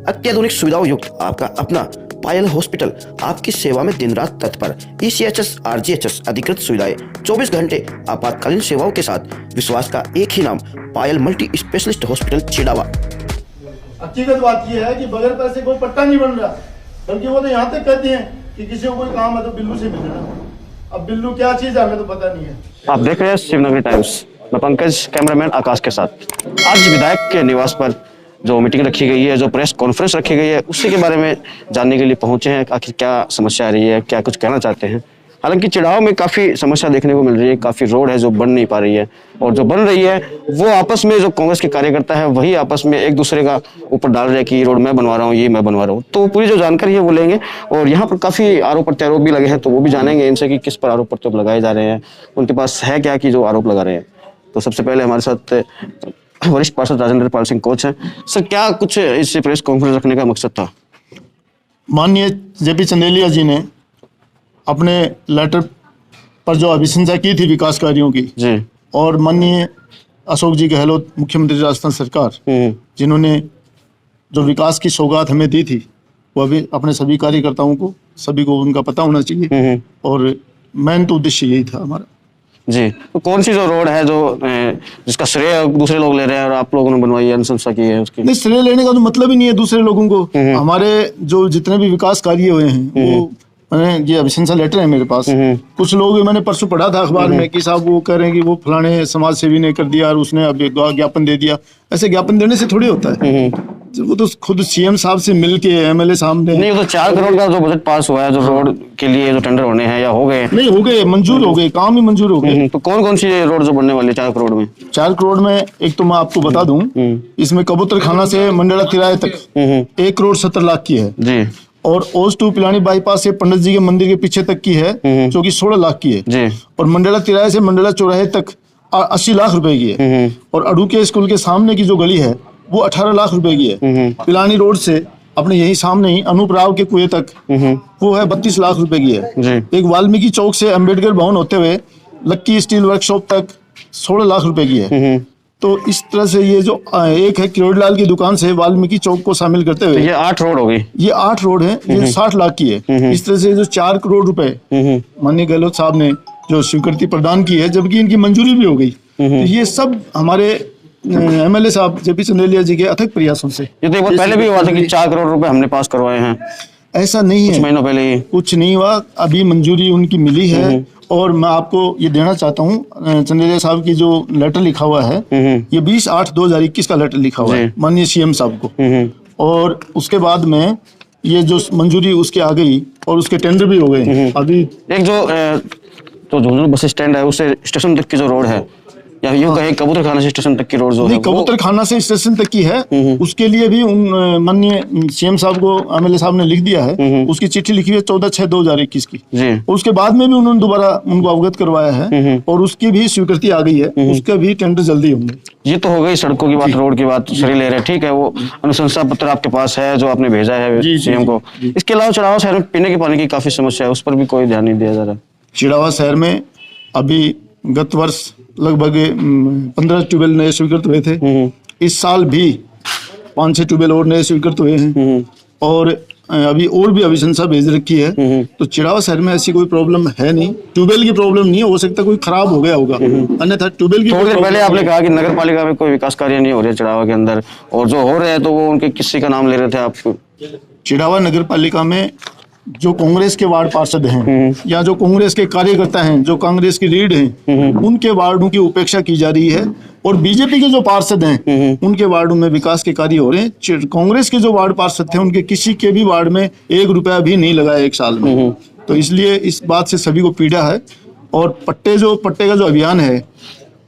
अत्याधुनिक सुविधाओं युक्त आपका अपना पायल हॉस्पिटल आपकी सेवा में दिन रात तत्पर। ECHS RGHS अधिकृत सुविधाएं, 24 घंटे आपातकालीन सेवाओं के साथ विश्वास का एक ही नाम, पायल मल्टी स्पेशलिस्ट हॉस्पिटल चिड़ावा। हकीकत बात यह है कि बगैर पैसे कोई पट्टा नहीं बन रहा, बल्कि वो तो यहाँ तक कहते हैं कि किसी को कोई काम है तो बिल्लू से मिलना। अब बिल्लू क्या चीज है हमें तो पता नहीं है। आप देख रहे हैं शिवनगरी टाइम्स, मैं पंकज कैमरामैन आकाश के साथ। आज विधायक के निवास पर जो मीटिंग रखी गई है, जो प्रेस कॉन्फ्रेंस रखी गई है, उसी के बारे में जानने के लिए पहुंचे हैं। आखिर क्या समस्या आ रही है, क्या कुछ कहना चाहते हैं। हालांकि चिड़ाव में काफ़ी समस्या देखने को मिल रही है, काफ़ी रोड है जो बन नहीं पा रही है, और जो बन रही है वो आपस में जो कांग्रेस के कार्यकर्ता है वही आपस में एक दूसरे का ऊपर डाल रहे हैं कि ये रोड मैं बनवा रहा हूँ, ये मैं बनवा रहा हूँ। तो पूरी जो जानकारी है वो लेंगे, और यहाँ पर काफ़ी आरोप प्रत्यारोप भी लगे हैं, तो वो भी जानेंगे इनसे कि किस पर आरोप प्रत्यारोप लगाए जा रहे हैं, उनके पास है क्या कि जो आरोप लगा रहे हैं। तो सबसे पहले हमारे साथ वरिष्ठ पार्षद राजेंद्र पाल सिंह कोच हैं। सर, क्या कुछ इस प्रेस कॉन्फ्रेंस रखने का मकसद था? माननीय JP चंदेलिया जी ने अपने लेटर पर जो अभिशंसा की थी विकास कार्यों की जी, और माननीय अशोक जी गहलोत मुख्यमंत्री राजस्थान सरकार, जिन्होंने जो विकास की सौगात हमें दी थी, वो अभी अपने सभी कार्यकर्ताओं को, सभी को उनका पता होना चाहिए। और मेन तो उद्देश्य यही था हमारा। जी, तो कौन सी जो रोड है जो जिसका श्रेय दूसरे लोग ले रहे हैं और आप लोगों ने बनवाई है, अनुशंसा की है उसकी? नहीं, श्रेय लेने का तो मतलब ही नहीं है दूसरे लोगों को। हमारे जो जितने भी विकास कार्य हुए हैं वो मैंने ये अभिशंसा लेटर है मेरे पास। कुछ लोग मैंने परसों पढ़ा था अखबार में कि साहब वो कह रहे हैं कि वो फलाने समाज सेवी ने कर दिया और उसने अब ज्ञापन दे दिया। ऐसे ज्ञापन देने से थोड़ी होता है। वो तो खुद CM साहब से मिल के MLA साहब ने, नहीं, वो तो 4 करोड़ का जो बजट पास हुआ है जो रोड के लिए जो टेंडर होने हैं या हो गए? नहीं, हो गए, मंजूर हो गए, काम ही मंजूर हो गए। तो कौन कौन सी रोड जो बनने वाली है 4 करोड़ में? 4 करोड़ में एक तो मैं आपको बता दूं, इसमें कबूतर खाना से मंडला तिराहे तक 1 करोड़ 70 लाख की है जी, और ओस टू पिलानी बाईपास से पंडित जी के मंदिर के पीछे तक की है जो कि 16 लाख की है जी, और मंडला तिराहे से मंडला चौराहे तक 80 लाख रुपए की है और अडूके स्कूल के सामने की जो गली है वो 18 लाख रुपए की है। पिलानी रोड से अपने यही सामने ही अनूप राव के कुएं तक वो है 32 लाख रुपए की है जी। एक वाल्मीकि चौक से अम्बेडकर भवन होते हुए लक्की स्टील वर्कशॉप तक 16 लाख रुपए की है। तो इस तरह से ये जो एक है किरोड़ीलाल की दुकान से वाल्मीकि चौक को शामिल करते हुए तो ये 8 रोड हो गई। ये 8 रोड है, ये 60 लाख की है। इस तरह से जो 4 करोड़ रुपए माननीय गहलोत साहब ने जो स्वीकृति प्रदान की है, जबकि इनकी मंजूरी भी हो गई। तो ये सब हमारे MLA साहब JP चंदेलिया जी के अथक प्रयासों से। ये तो एक बार पहले भी हुआ था कि 4 करोड़ रुपए हमने पास करवाए हैं, ऐसा नहीं है, कुछ महीनों पहले ही कुछ नहीं हुआ। अभी मंजूरी उनकी मिली है और मैं आपको ये देना चाहता हूँ, चंदेलिया साहब की जो लेटर लिखा हुआ है ये 20/8/2021 का लेटर लिखा हुआ है माननीय CM साहब को, और उसके बाद में ये जो मंजूरी उसके आ गई और उसके टेंडर भी हो गए। अभी एक जो झुंझुनू बस स्टैंड है उससे स्टेशन तक की जो रोड है, या यूं कहें कबूतर खाना से स्टेशन तक की रोड जो है, कबूतर खाना से स्टेशन तक की है, उसके लिए भी उन माननीय CM साहब को MLA साहब ने लिख दिया है। उसकी चिट्ठी लिखी है 14/6/2021 की जी। उसके बाद में भी उन्होंने दोबारा उनको अवगत करवाया है और उसकी भी स्वीकृति आ गई है। उसका भी टेंडर जल्दी होंगे। ये तो हो गई सड़कों की बात, रोड की बात श्री ले रहे, ठीक है। वो अनुशंसा पत्र आपके पास है जो आपने भेजा है CM को। इसके अलावा चिड़ावा शहर में पीने के पानी की काफी समस्या है, उस पर भी कोई ध्यान नहीं दिया जा रहा। चिड़ावा शहर में अभी गत वर्ष लगभग 15 ट्यूबवेल नए स्वीकृत हुए थे। इस साल भी 5-6 ट्यूबवेल और नए स्वीकृत हुए हैं और अभी और भी अभिशंसा भेज रखी है। तो चिड़ावा शहर में ऐसी कोई प्रॉब्लम है नहीं, ट्यूबवेल की प्रॉब्लम नहीं है। हो सकता कोई खराब हो गया होगा, अन्यथा ट्यूबवेल की। थोड़ी देर पहले आपने कहा कि नगर पालिका में कोई विकास कार्य नहीं हो रहे चिड़ावा के अंदर, और जो हो रहे हैं तो वो उनके किसी का नाम ले रहे थे आप? चिड़ावा नगर पालिका में जो कांग्रेस के वार्ड पार्षद हैं या जो कांग्रेस के कार्यकर्ता हैं, जो कांग्रेस की रीढ़ हैं, उनके वार्डों की उपेक्षा की जा रही है और बीजेपी के जो पार्षद हैं उनके वार्डों में विकास के कार्य हो रहे हैं। कांग्रेस के जो वार्ड पार्षद थे उनके किसी के भी वार्ड में 1 रुपया भी नहीं लगाया 1 साल में। तो इसलिए इस बात से सभी को पीड़ा है। और पट्टे का जो अभियान है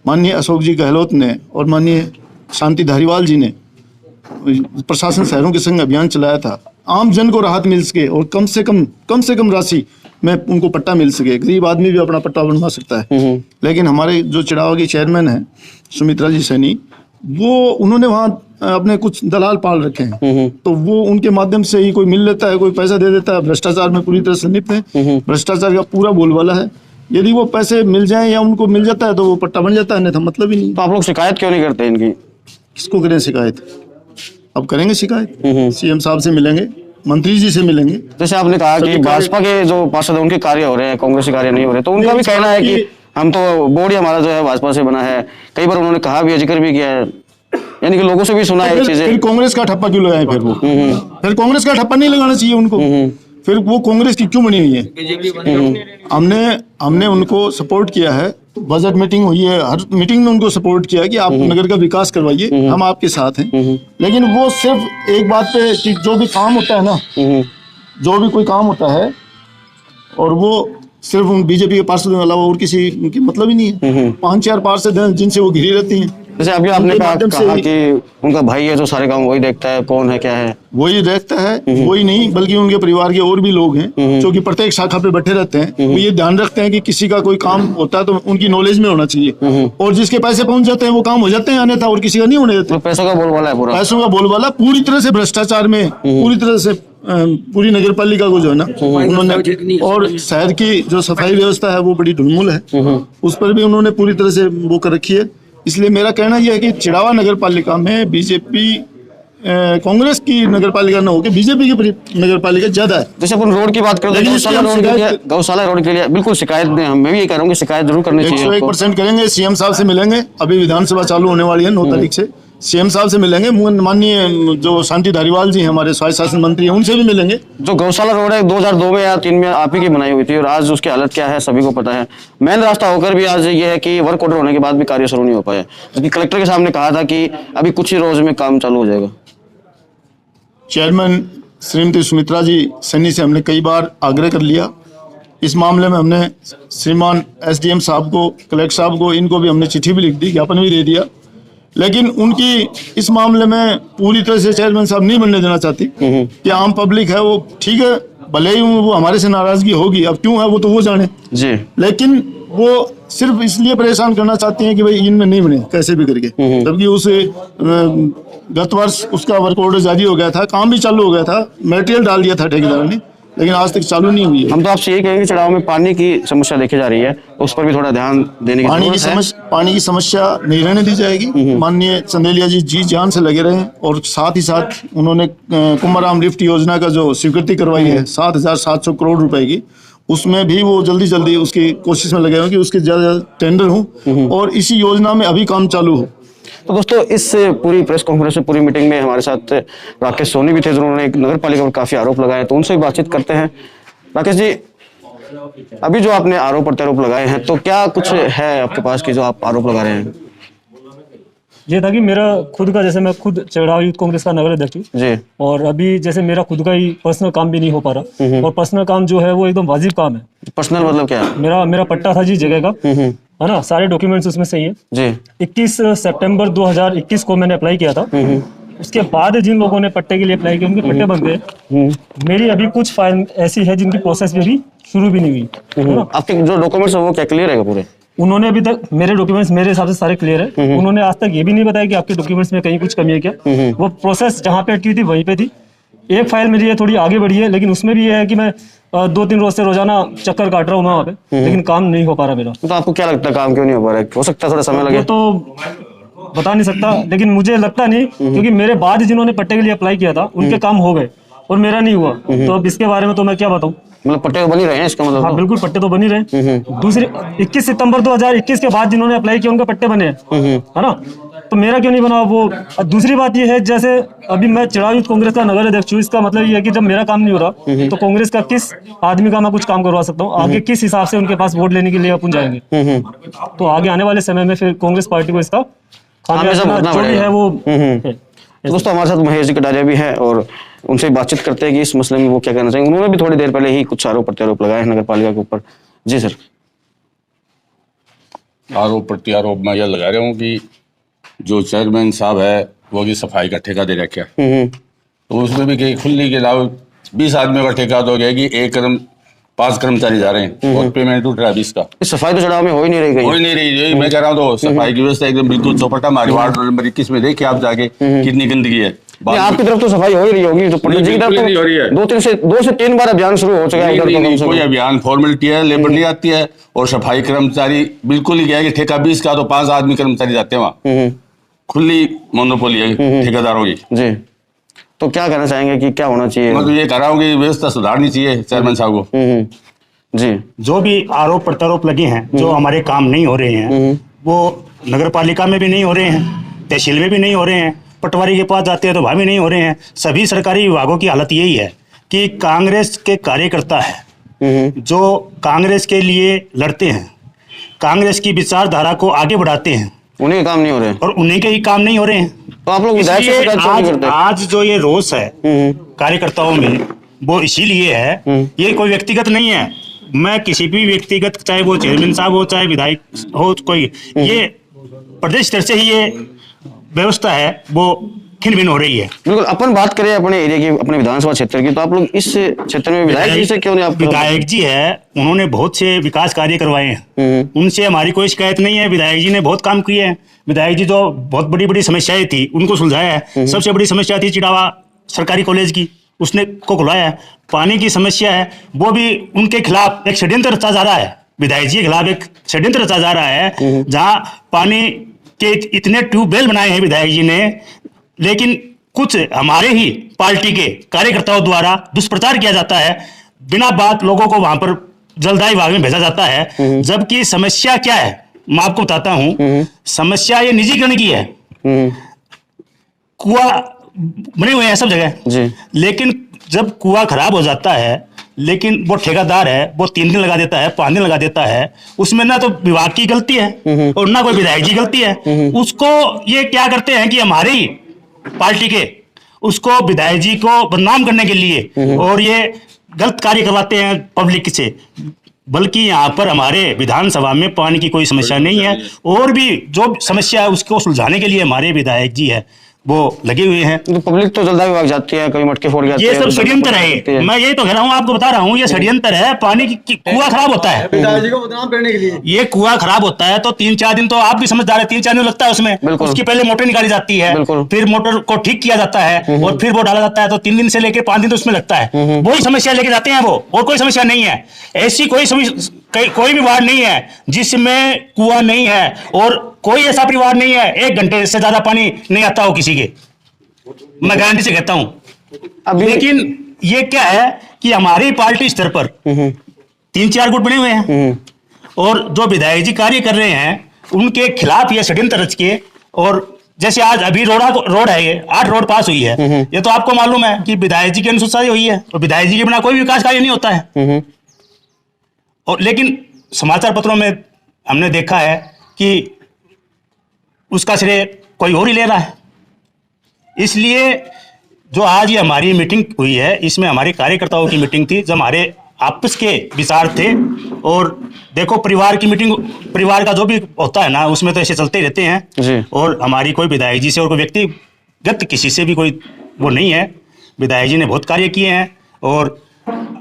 माननीय अशोक जी गहलोत ने और माननीय शांति धारीवाल जी ने प्रशासन शहरों के संग अभियान चलाया था, आम जन को राहत मिल सके और कम से कम राशि में उनको पट्टा मिल सके। गरीब आदमी भी अपना पट्टा बनवा सकता है। लेकिन हमारे जो चिड़ावा की चेयरमैन है सुमित्रा जी सैनी, वो उन्होंने वहाँ अपने कुछ दलाल पाल रखे हैं, तो वो उनके माध्यम से ही कोई मिल लेता है, कोई पैसा दे देता है। भ्रष्टाचार में पूरी तरह से लिप्त है, भ्रष्टाचार का पूरा बोलबाला है। यदि वो पैसे मिल जाएं या उनको मिल जाता है तो वो पट्टा बन जाता है, नहीं तो मतलब ही नहीं। तो आप लोग शिकायत क्यों नहीं करते इनकी? किसको करें शिकायत? अब करेंगे शिकायत, सीएम साहब से मिलेंगे, मंत्री जी से मिलेंगे। जैसे आपने कहा कि भाजपा के जो पार्षद हैं उनके कार्य हो रहे हैं, कांग्रेस के कार्य नहीं हो रहे, तो उनका भी कहना है कि हम तो बोर्ड ही हमारा जो है भाजपा से बना है। कई बार उन्होंने कहा भी है, जिक्र भी किया है, यानी कि लोगों से भी सुना है चीजें। फिर कांग्रेस का ठप्पा क्यों लगाए? फिर कांग्रेस का ठप्पा नहीं लगाना चाहिए उनको। फिर वो कांग्रेस की क्यों बनी हुई है? हमने उनको सपोर्ट किया है, बजट मीटिंग हुई है, हर मीटिंग में उनको सपोर्ट किया है कि आप नगर का विकास करवाइए, हम आपके साथ हैं। लेकिन वो सिर्फ एक बात पे कि जो भी काम होता है ना, जो भी कोई काम होता है, और वो सिर्फ उन बीजेपी के पार्षदों के अलावा और किसी उनकी मतलब ही नहीं है। 5-4 पार्षद हैं जिनसे वो घिरी रहती हैं। जैसे अभी आपने कहा कि उनका भाई है जो सारे काम वही देखता है, कौन है क्या है वही देखता है, वही नहीं बल्कि उनके परिवार के और भी लोग हैं जो कि प्रत्येक शाखा पे बैठे रहते हैं। वो ये ध्यान रखते हैं कि किसी का कोई काम होता है तो उनकी नॉलेज में होना चाहिए, और जिसके पैसे पहुंच जाते हैं वो काम हो जाते हैं, अन्यथा और किसी का नहीं होने देते। तो पैसों का बोलबाला है पूरा, पैसों का बोलबाला पूरी तरह से भ्रष्टाचार में, पूरी तरह से पूरी नगर पालिका को जो है ना उन्होंने, और शहर की जो सफाई व्यवस्था है वो बड़ी ढुलमुल है, उस पर भी उन्होंने पूरी तरह से वो कर रखी है। इसलिए मेरा कहना यह है कि चिड़ावा नगर पालिका में बीजेपी कांग्रेस की नगर पालिका न होकर बीजेपी की नगर पालिका ज्यादा है। जैसे अपन रोड की बात करें तो गौशाला रोड के लिए बिल्कुल शिकायत दें, मैं भी ये कह रहा हूँ कि शिकायत जरूर करनी चाहिए। 101% करेंगे। सीएम साहब से मिलेंगे, अभी विधानसभा चालू होने वाली है 9 तारीख से। सीएम साहब से मिलेंगे, माननीय जो शांति धारीवाल जी हैं हमारे स्वास्थ्य शासन मंत्री हैं, उनसे भी मिलेंगे। जो गौशाला रोड है 2002 में या 3 में आप ही की बनाई हुई थी, और आज उसकी हालत क्या है सभी को पता है। मेन रास्ता होकर भी आज ये है कि वर्क ऑर्डर होने के बाद भी कार्य शुरू नहीं हो पाया, जबकि कलेक्टर के सामने कहा था कि अभी कुछ ही रोज में काम चालू हो जाएगा। चेयरमैन श्रीमती सुमित्रा जी सैनी से हमने कई बार आग्रह कर लिया। इस मामले में हमने श्रीमान एसडीएम साहब को, कलेक्टर साहब को, इनको भी हमने चिट्ठी भी लिख दी, ज्ञापन भी दे दिया, लेकिन उनकी इस मामले में पूरी तरह से चेयरमैन साहब नहीं बनने देना चाहती कि आम पब्लिक है वो ठीक है, भले ही वो हमारे से नाराजगी होगी, अब क्यों है वो तो वो जाने जी, लेकिन वो सिर्फ इसलिए परेशान करना चाहती हैं कि भाई इनमें नहीं बने कैसे भी करके, जबकि उस गत वर्ष उसका वर्क ऑर्डर जारी हो गया था, काम भी चालू हो गया था, मटेरियल डाल दिया था ठेकेदार ने, लेकिन आज तक चालू नहीं हुई है। हम तो आपसे यही कहेंगे चढ़ाव में पानी की समस्या देखी जा रही है, उस पर भी थोड़ा ध्यान देने की पानी की समस्या नहीं रहने दी जाएगी। माननीय चंदेलिया जी जान से लगे रहे, और साथ ही साथ उन्होंने कुंभराम लिफ्ट योजना का जो स्वीकृति करवाई है 7,700 करोड़ रुपए की, उसमें भी वो जल्दी उसकी कोशिश में लगे हुए कि उसके ज्यादा टेंडर हो और इसी योजना में अभी काम चालू हो। तो दोस्तों, इस पूरी प्रेस कॉन्फ्रेंस में, पूरी मीटिंग में हमारे साथ राकेश सोनी भी थे, जिन्होंने नगर पालिका पर काफी आरोप लगाए, तो उनसे भी बातचीत करते हैं। राकेश जी, अभी जो आपने आरोप प्रत्यारोप लगाए हैं, तो क्या कुछ है आपके पास कि जो आप आरोप लगा रहे हैं? ये था कि मेरा खुद का, जैसे मैं खुद चढ़ाव यूथ कांग्रेस का नगर अध्यक्ष जी, और अभी जैसे मेरा खुद का ही पर्सनल काम भी नहीं हो पा रहा, और पर्सनल काम जो है वो एकदम वाजिब काम है। पर्सनल मतलब क्या है? मेरा पट्टा था जी जगह का, है ना, सारे डॉक्यूमेंट्स उसमें सही है जी। 21 सितंबर 2021 को मैंने अप्लाई किया था। उसके बाद जिन लोगों ने पट्टे के लिए अप्लाई किया उनके पट्टे बन गए। मेरी अभी कुछ फाइल ऐसी है जिनकी प्रोसेस भी अभी शुरू भी नहीं हुई। आपके जो डॉक्यूमेंट्स है वो क्या क्लियर है पूरे? उन्होंने अभी तक मेरे डॉक्यूमेंट्स मेरे हिसाब से सारे क्लियर है। उन्होंने आज तक ये भी नहीं बताया कि आपके डॉक्यूमेंट्स में कहीं कुछ कमी है क्या। वो प्रोसेस जहाँ पे अटकी थी वहीं पे थी। एक फाइल मेरी ये थोड़ी आगे बढ़ी है, लेकिन उसमें भी ये है कि मैं 2-3 रोज से रोजाना चक्कर काट रहा हूँ वहाँ पे, लेकिन काम नहीं हो पा रहा मेरा। तो आपको क्या लगता है काम क्यों नहीं हो पा रहा है? हो सकता है थोड़ा समय लगे, तो बता नहीं सकता, लेकिन मुझे लगता नहीं, क्योंकि मेरे बाद जिन्होंने पट्टे के लिए अप्लाई किया था उनके काम हो गए और मेरा नहीं हुआ। तो अब इसके बारे में तो मैं क्या बताऊँ। मतलब पट्टे तो बन ही रहे हैं इसका मतलब? हाँ बिल्कुल, पट्टे तो बन ही रहे। दूसरी 21 सितंबर 2021 के बाद जिन्होंने अप्लाई किया उनके पट्टे बने हैं, है ना, तो मेरा क्यों नहीं बना वो। दूसरी बात ये है, जैसे अभी मैं चढ़ाव यूथ कांग्रेस का नगर अध्यक्ष हूँ, इसका मतलब ये है कि जब मेरा काम नहीं हो रहा तो कांग्रेस का किस आदमी का मैं कुछ काम करवा सकता हूँ, आगे किस हिसाब से उनके पास वोट लेने के लिए अपन जाएंगे। तो आगे आने वाले समय में फिर कांग्रेस पार्टी को इसका जो भी है वो है। दोस्तों, हमारे साथ महेश जी कटारिया भी है और उनसे बातचीत करते हैं कि इस मसले में वो क्या कहना चाहिए। उन्होंने भी थोड़ी देर पहले ही कुछ आरोप प्रत्यारोप लगाए हैं नगर पालिका के ऊपर। जी सर। आरोप प्रत्यारोप मैं यह लगा रहा हूँ कि जो चेयरमैन साहब है वो की सफाई का ठेका दे रखा है, तो उसमें भी कहीं खुली के अलावा 20 आदमियों का ठेका तो गया कि 5 कर्मचारी जा रहे हैं और पेमेंट उठ रहा है 20 का। सफाई तो चढ़ाव में हो ही नहीं रही, मैं कह रहा हूँ तो सफाई की व्यवस्था एकदम बिल्कुल चौपटा। हमारे वार्ड नंबर 21 में देखिए आप जाके कितनी गंदगी है। आपकी तरफ तो सफाई हो ही रही होगी, तो पंडित जी की तरफ तो हो रही है। 2 से 3 बार अभियान शुरू हो चुका है। कोई अभियान फॉर्मेलिटी है, लेबर नहीं आती है, और सफाई कर्मचारी बिल्कुल ही क्या है कि ठेका 20 का तो 5 आदमी कर्मचारी जाते हैं वहाँ। खुली मोनोपोली है ठेकेदारों की जी। तो क्या कहना चाहेंगे कि क्या होना चाहिए? मैं तो ये कह रहा हूँ कि व्यवस्था सुधारनी चाहिए चेयरमैन साहब को। जी। जो भी आरोप प्रत्यारोप लगे हैं, जो हमारे काम नहीं हो रहे हैं, वो नगर पालिका में भी नहीं हो रहे हैं, तहसील में भी नहीं हो रहे हैं, पटवारी के पास जाते हैं तो वहाँ भी नहीं हो रहे हैं। सभी सरकारी विभागों की हालत यही है कि कांग्रेस के कार्यकर्ता है जो कांग्रेस के लिए लड़ते हैं, कांग्रेस की विचारधारा को आगे बढ़ाते हैं, उन्हीं काम नहीं हो रहे, और उन्हीं के ही काम नहीं हो रहे हैं। तो आप लोग विधायक से इसलिए शिकायत क्यों नहीं करते? आज जो ये रोष है कार्यकर्ताओं में, वो इसीलिए है, ये कोई व्यक्तिगत नहीं है। मैं किसी भी व्यक्तिगत, चाहे वो चेयरमैन साहब हो, चाहे विधायक हो, कोई, ये प्रदेश स्तर से ही ये व्यवस्था है वो खिन भिन हो रही है। बिल्कुल। अपन बात करें अपने एरिया की, अपने विधानसभा क्षेत्र की, तो आप लोग इस क्षेत्र में विधायक जी से क्यों नहीं? आप विधायक जी है, उन्होंने बहुत से विकास कार्य करवाए हैं, उनसे हमारी कोई शिकायत नहीं है। विधायक जी ने बहुत काम किए हैं। विधायक जी जो बहुत बड़ी बड़ी समस्याएं थी उनको सुलझाया है। सबसे बड़ी समस्या थी चिड़ावा सरकारी कॉलेज की, उसने को खुलाया है। पानी की समस्या है, वो भी उनके खिलाफ एक षड्यंत्र रचा जा रहा है। विधायक जी के खिलाफ एक षड्यंत्र रचा जा रहा है, जहां पानी के इतने ट्यूबवेल बनाए हैं विधायक जी ने, लेकिन कुछ हमारे ही पार्टी के कार्यकर्ताओं द्वारा दुष्प्रचार किया जाता है। बिना बात लोगों को वहां पर जलदायी विभाग में भेजा जाता है, जबकि समस्या क्या है मैं आपको बताता हूं। समस्या ये निजीकरण की है। कुआं बने हुए हैं सब जगह जी। लेकिन जब कुआं खराब हो जाता है, लेकिन वो ठेकेदार है, वो 3 दिन लगा देता है, 5 दिन लगा देता है, उसमें ना तो विभाग की गलती है और ना कोई विधायक जी गलती है। उसको ये क्या करते हैं कि हमारी पार्टी के उसको विधायक जी को बदनाम करने के लिए और ये गलत कार्य करवाते हैं पब्लिक से। बल्कि यहाँ पर हमारे विधानसभा में पानी की कोई समस्या नहीं है, और भी जो समस्या है उसको सुलझाने के लिए हमारे विधायक जी है वो लगे हुए हैं। तो पब्लिक तो जलदायी विभाग जाती है, कभी मटके फोड़ जाते हैं। ये सब षड्यंत्र है। मैं यही तो कह रहा हूँ, आपको बता रहा हूँ, ये षड्यंत्र है। पानी की कुआं खराब होता है, पिताजी को बदनाम करने के लिए। ये कुआं खराब होता है तो 3-4 दिन तो आप भी समझदार है, 3-4 दिन लगता है उसमें। बिल्कुल। उसकी पहले मोटर निकाली जाती है, बिल्कुल। फिर मोटर को ठीक किया जाता है और फिर वो डाला जाता है, तो 3 दिन से लेकर 5 दिन तो उसमें लगता है। वही समस्या लेके जाते हैं वो, और कोई समस्या नहीं है। ऐसी कोई भी वार्ड नहीं है जिसमें कुआं नहीं है, और कोई ऐसा परिवार नहीं है 1 घंटे से ज्यादा पानी नहीं आता हो किसी के, मैं गारंटी से कहता हूं। लेकिन ये क्या है कि हमारी पार्टी स्तर पर 3-4 गुट बने हुए हैं, और जो विधायक जी कार्य कर रहे हैं उनके खिलाफ ये षड्यंत्र रच के, और जैसे आज अभी रोड है, ये 8 रोड पास हुई है, ये तो आपको मालूम है कि विधायक जी की अनुशंसा हुई है, और विधायक जी के बिना कोई विकास कार्य नहीं होता है। और लेकिन समाचार पत्रों में हमने देखा है कि उसका श्रेय कोई और ही ले रहा है। इसलिए जो आज ये हमारी मीटिंग हुई है, इसमें हमारे कार्यकर्ताओं की मीटिंग थी, जब हमारे आपस के विचार थे। और देखो, परिवार की मीटिंग, परिवार का जो भी होता है ना, उसमें तो ऐसे चलते ही रहते हैं जी। और हमारी कोई विधायक जी से और कोई व्यक्तिगत किसी से भी कोई वो नहीं है। विधायक जी ने बहुत कार्य किए हैं, और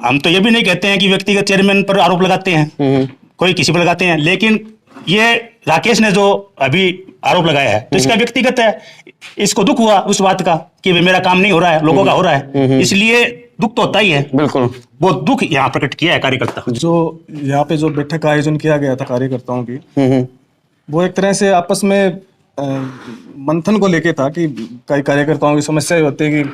हम तो ये भी नहीं कहते हैं कि व्यक्तिगत चेयरमैन पर आरोप लगाते हैं, कोई किसी पर लगाते हैं। लेकिन ये राकेश ने जो अभी आरोप लगाया है तो इसका व्यक्तिगत है, इसको दुख हुआ उस बात का कि मेरा काम नहीं हो रहा है, लोगों का हो रहा है, इसलिए दुख तो होता ही है। बिल्कुल। वो दुख यहाँ प्रकट किया है कार्यकर्ता। जो यहाँ पे जो बैठक का आयोजन किया गया था कार्यकर्ताओं की, वो एक तरह से आपस में मंथन को लेके था कि कई कार्यकर्ताओं की समस्या होती है कि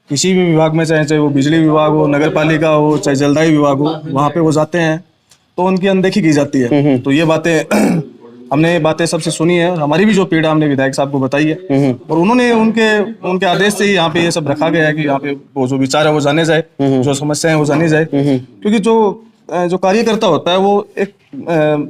किसी भी विभाग में, चाहे वो बिजली विभाग हो, नगर पालिका हो, चाहे जलदायी विभाग हो, वहाँ पे वो जाते हैं तो उनकी अनदेखी की जाती है। तो ये बातें हमने बातें सबसे सुनी है, और हमारी भी जो पीड़ा हमने विधायक साहब को बताई है, और उन्होंने उनके आदेश से ही यहाँ पे ये सब रखा गया है कि यहाँ पे वो जो विचार है वो जाने जाए, जो समस्याएं वो जानी जाए। क्योंकि जो कार्यकर्ता होता है वो एक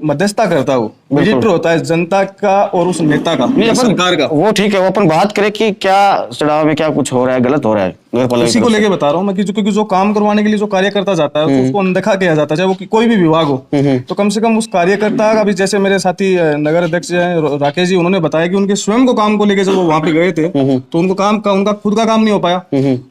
मध्यस्थता करता है, वो मीडिएटर होता है जनता का और उस नेता का, सरकार का। वो ठीक है, वो अपन बात करें कि क्या चढ़ाव में क्या कुछ हो रहा है, गलत हो रहा है नगर पालिका उसी को लेके बता रहा हूँ मैं कि क्योंकि जो काम करवाने के लिए जो कार्यकर्ता जाता है तो उसको अनदेखा किया जाता है, चाहे वो कोई भी विभाग हो। तो कम से कम उस कार्यकर्ता का भी, जैसे मेरे साथी नगर अध्यक्ष हैं राकेश जी, उन्होंने बताया कि उनके स्वयं को काम को लेके जब वो वहां पे गए थे तो उनका खुद का काम नहीं हो पाया।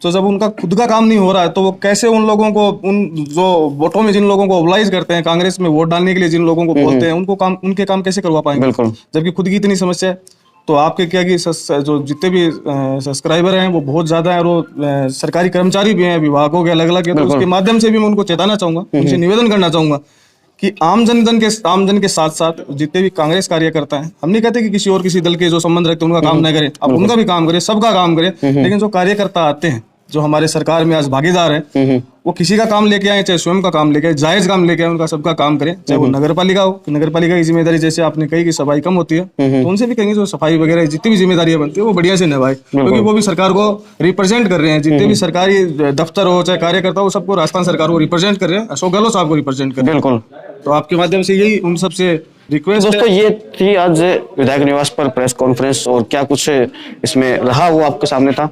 तो जब उनका खुद का काम नहीं हो रहा है तो वो कैसे उन लोगों को, उन जो वोटों में जिन लोगों को मोबिलाइज करते हैं, कांग्रेस में वोट डालने के लिए जिन लोगों को बोलते हैं, उनके काम कैसे करवा पाएंगे, जबकि खुद की इतनी समस्या है। तो आपके क्या कि जो जितने भी सब्सक्राइबर हैं वो बहुत ज्यादा है, और सरकारी कर्मचारी भी हैं विभागों के अलग अलग, तो उसके माध्यम से भी मैं उनको चेताना चाहूंगा, उनसे निवेदन करना चाहूंगा कि आम जन के साथ साथ जितने भी कांग्रेस कार्यकर्ता हैं, हम नहीं कहते कि किसी दल के जो संबंध रखते हैं उनका काम नहीं करें, अब उनका भी काम करें, सबका काम करें, लेकिन जो कार्यकर्ता आते हैं जो हमारे सरकार में आज भागीदार हैं, वो किसी का काम लेके आए, चाहे स्वयं का काम लेके आए, जायज काम लेके आए, उनका सबका काम करें, चाहे वो नगर पालिका हो, नगर पालिका की जिम्मेदारी जैसे आपने कही कि सफाई कम होती है, तो उनसे भी कहेंगे जो सफाई वगैरह जितनी भी जिम्मेदारियां बनती है वो बढ़िया से निभाए, क्योंकि वो भी सरकार को रिप्रेजेंट कर रहे हैं, जितने भी सरकारी दफ्तर हो चाहे कार्यकर्ता हो, सबको राजस्थान सरकार को रिप्रेजेंट कर रहे हैं, अशोक गहलोत साहब को रिप्रेजेंट कर रहे हैं। बिल्कुल। तो आपके माध्यम से यही उन सबसे रिक्वेस्ट दोस्तों, ये थी आज विधायक निवास पर प्रेस कॉन्फ्रेंस, और क्या कुछ इसमें रहा वो आपके सामने था।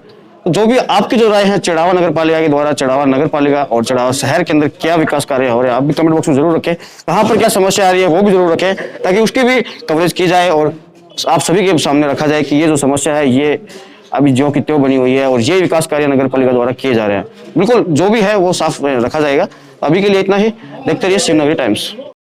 जो भी आपकी जो राय है चिड़ावा नगर पालिका के द्वारा, चिड़ावा नगर पालिका और चिड़ावा शहर के अंदर क्या विकास कार्य हो रहे हैं, आप भी कमेंट बॉक्स में जरूर रखें। कहाँ पर क्या समस्या आ रही है वो भी जरूर रखें, ताकि उसकी भी कवरेज की जाए और आप सभी के सामने रखा जाए कि ये जो समस्या है ये अभी जो की त्यों बनी हुई है और ये विकास कार्य नगर पालिका द्वारा किए जा रहे हैं। बिल्कुल जो भी है वो साफ रखा जाएगा। अभी के लिए इतना ही। देखते रहिए शिवनगरी टाइम्स।